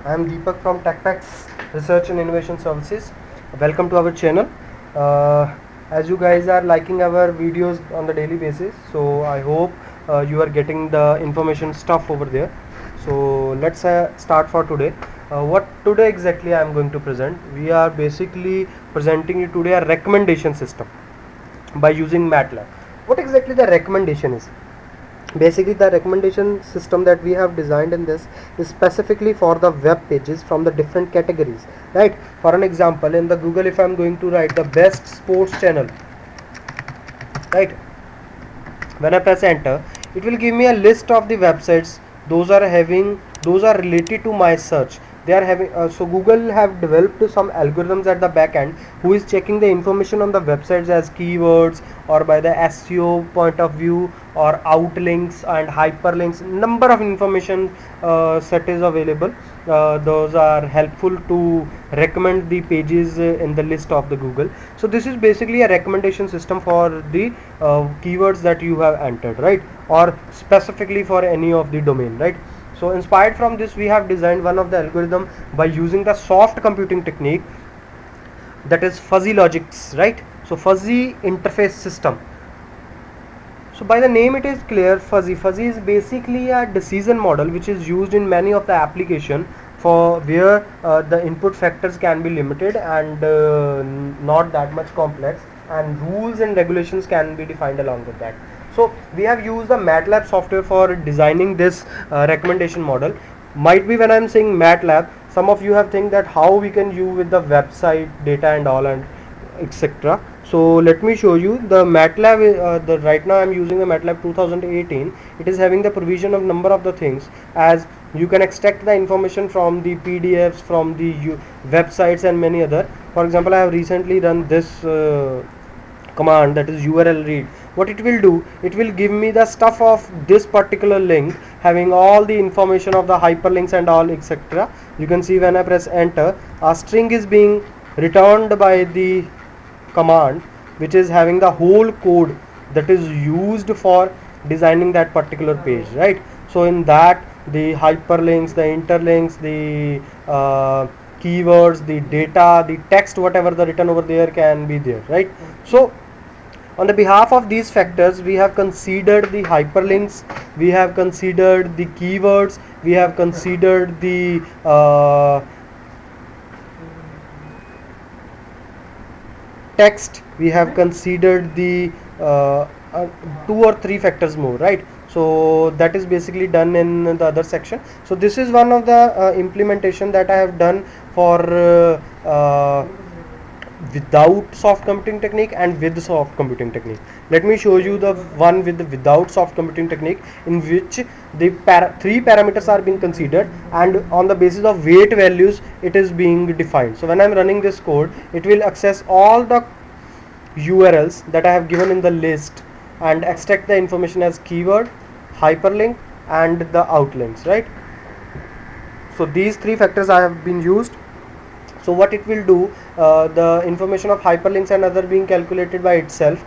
I am Deepak from TechPax Research and Innovation Services. Welcome to our channel. As you guys are liking our videos on the daily basis, so I hope you are getting the information stuff over there. So let's start for today. What today exactly I am going to present? We are basically presenting you today a recommendation system by using MATLAB. What exactly the recommendation is? Basically, the recommendation system that we have designed in this is specifically for the web pages from the different categories, right? For an example, in the Google, if I'm going to write the best sports channel, right, when I press enter, it will give me a list of the websites those are related to my search. They are having so Google have developed some algorithms at the back end who is checking the information on the websites as keywords or by the SEO point of view or outlinks and hyperlinks. Number of information set is available. Those are helpful to recommend the pages in the list of the Google. So this is basically a recommendation system for the keywords that you have entered, right, or specifically for any of the domain, right? So inspired from this, we have designed one of the algorithm by using the soft computing technique, that is fuzzy logics, right? So fuzzy interface system. So by the name it is clear, fuzzy is basically a decision model which is used in many of the application for where the input factors can be limited and not that much complex, and rules and regulations can be defined along with that. So we have used the MATLAB software for designing this recommendation model. Might be when I'm saying MATLAB, some of you have think that how we can use with the website data and all and etc. So let me show you the MATLAB. The right now I'm using the MATLAB 2018. It is having the provision of number of the things, as you can extract the information from the PDFs from the websites and many other. For example, I have recently done this command, that is URL read. What it will do, it will give me the stuff of this particular link having all the information of the hyperlinks and all etc. You can see when I press enter, a string is being returned by the command which is having the whole code that is used for designing that particular page, right? So in that, the hyperlinks, the interlinks, the keywords, the data, the text, whatever the written over there can be there, right? So on the behalf of these factors, we have considered the hyperlinks, we have considered the keywords, we have considered the text, we have considered the two or three factors more, right? So that is basically done in the other section. So this is one of the implementation that I have done for without soft computing technique and with soft computing technique. Let me show you the one with the without soft computing technique, in which the three parameters are being considered, and on the basis of weight values it is being defined. So when I'm running this code, it will access all the URLs that I have given in the list and extract the information as keyword, hyperlink and the outlinks, right? So these three factors I have been used. So what it will do, the information of hyperlinks and other being calculated by itself,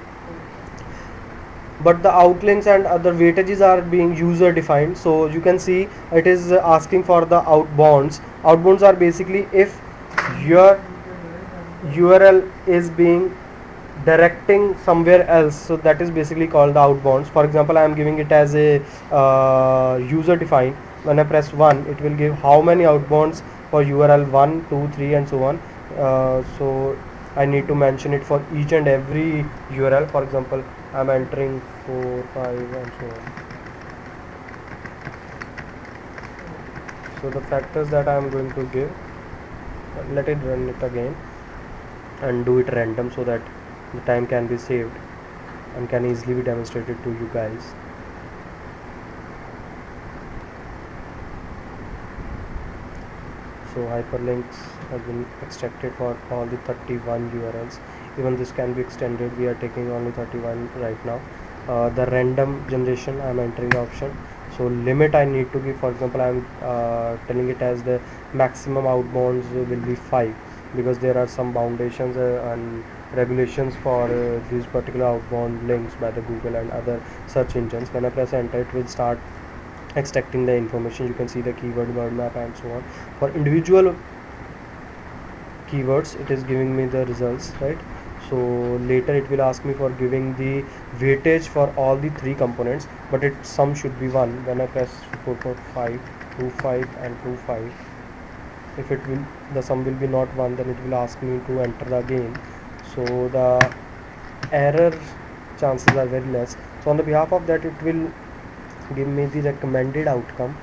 but the outlinks and other weightages are being user defined. So you can see it is asking for the outbounds are basically if your URL is being directing somewhere else, so that is basically called the outbounds. For example, I am giving it as a user defined. When I press 1, it will give how many outbounds for URL 1, 2, 3 and so on. So I need to mention it for each and every URL. For example, I am entering 4, 5 and so on. So the factors that I am going to give, let it run it again and do it random so that the time can be saved and can easily be demonstrated to you guys. So hyperlinks have been extracted for all the 31 URLs. Even this can be extended, we are taking only 31 right now. The random generation, I am entering the option. So limit I need to give, for example, I am telling it as the maximum outbounds will be 5, because there are some foundations and regulations for these particular outbound links by the Google and other search engines. When I press enter, it will start extracting the information. You can see the keyword, word map, and so on. For individual keywords it is giving me the results, right? So later it will ask me for giving the weightage for all the three components, but it sum should be 1. When I press 445 25 and 25, if it will, the sum will be not 1, then it will ask me to enter the again. So the error chances are very less. So on the behalf of that, it will give me the recommended outcome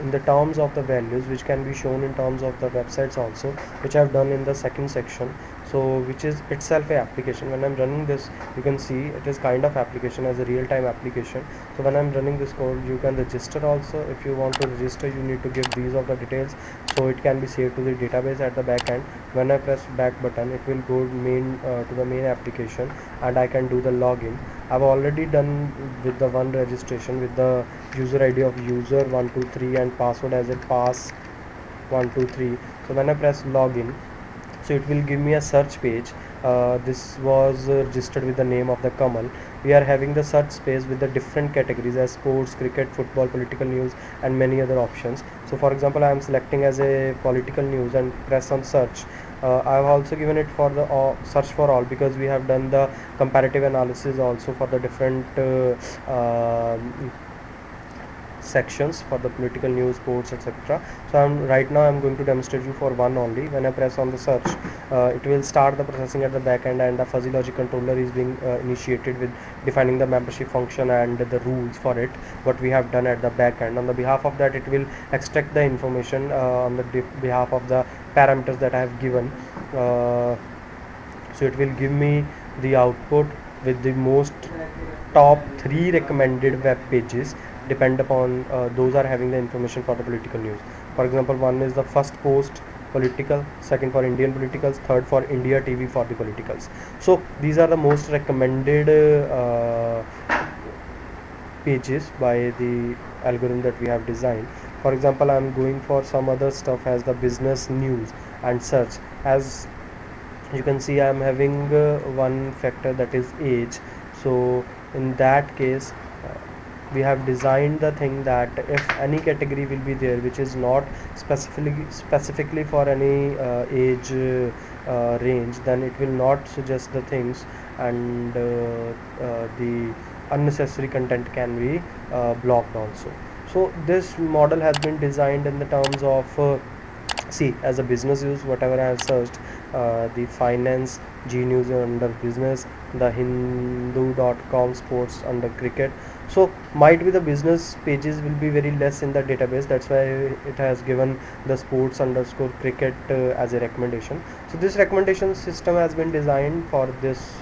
in the terms of the values, which can be shown in terms of the websites also, which I have done in the second section. So which is itself a application. When I'm running this, you can see it is kind of application as a real-time application. So when I'm running this code, you can register also. If you want to register, you need to give these of the details, so it can be saved to the database at the back end. When I press back button, it will go to the main application, and I can do the login. I've already done with the one registration with the user ID of user 123 and password as a pass 123. So when I press login, so it will give me a search page. This was registered with the name of the Kamal. We are having the search space with the different categories as sports, cricket, football, political news, and many other options. So for example, I am selecting as a political news and press on search. I have also given it for the search for all, because we have done the comparative analysis also for the different sections for the political news, sports, etc. So right now I'm going to demonstrate you for one only. When I press on the search, it will start the processing at the back end, and the fuzzy logic controller is being initiated with defining the membership function and the rules for it, what we have done at the back end. On the behalf of that, it will extract the information on the behalf of the parameters that I have given. So it will give me the output with the most top 3 recommended web pages, depend upon those are having the information for the political news. For example, one is the first post political, second for Indian politicals, third for India TV for the politicals. So these are the most recommended pages by the algorithm that we have designed. For example, I am going for some other stuff as the business news and search. As you can see, I am having one factor, that is age. So in that case, we have designed the thing that if any category will be there which is not specifically for any age range, then it will not suggest the things, and the unnecessary content can be blocked also. So this model has been designed in the terms of see, as a business use, whatever I have searched, the finance, G News under business, the Hindu.com sports under cricket. So might be the business pages will be very less in the database. That's why it has given the sports underscore cricket as a recommendation. So this recommendation system has been designed for this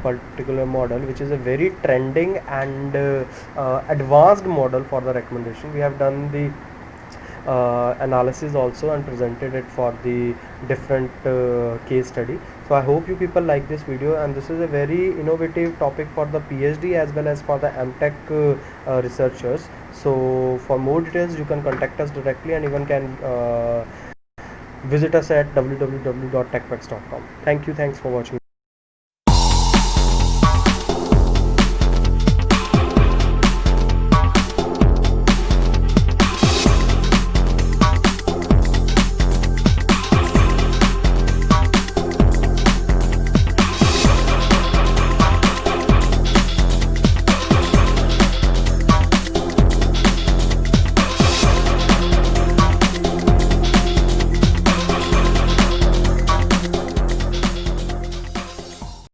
particular model, which is a very trending and advanced model for the recommendation. We have done the analysis also and presented it for the different case study. So I hope you people like this video, and this is a very innovative topic for the PhD as well as for the MTech researchers. So for more details, you can contact us directly, and even can visit us at www.techfacts.com. Thank you. Thanks for watching.